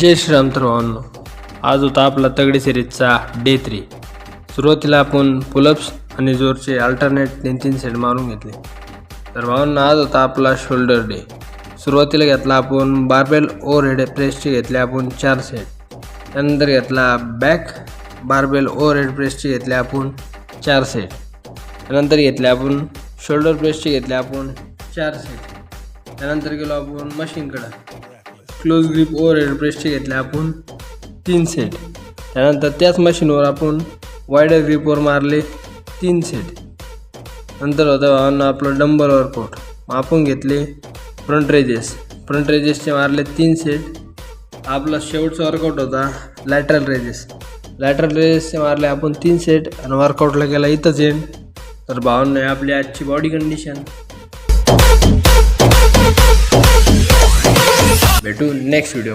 जय श्रीराम तर भावांनो, आज होता आपला तगडी सिरीजचा डे 3। सुरुवातीला आपण पुलअप्स आणि जोरचे अल्टरनेट 3-3 सेट मारून घेतले। तर भावांनो, आज होता आपला शोल्डर डे। सुरुवातीला घेतला आपण बारबेल ओव्हरहेड प्रेसचे घेतले आपण 4 सेट। त्यानंतर घेतला बॅक बारबेल ओव्हरहेड प्रेसचे घेतले आपण 4 सेट। त्यानंतर घेतले आपण शोल्डर प्रेसचे घेतले आपण 4 सेट। त्यानंतर गेलो आपण मशीनकडे, क्लोज ग्रिप ओव्हरहेड प्रेसचे घेतले आपण 3 सेट। त्यानंतर त्याच मशीनवर आपण वायडर ग्रिपवर मारले 3 सेट। नंतर होतं भावांना आपलं डंबल वर्कआउट। आपण घेतले फ्रंट रेजेसचे मारले 3 सेट। आपला शेवटचा वर्कआउट होता लॅटरल रेजेसचे मारले आपण 3 सेट आणि वर्कआउटला गेला इथंच एंड। तर भावांना आपली आजची बॉडी कंडिशन। भेटू नेक्स्ट व्हिडिओ।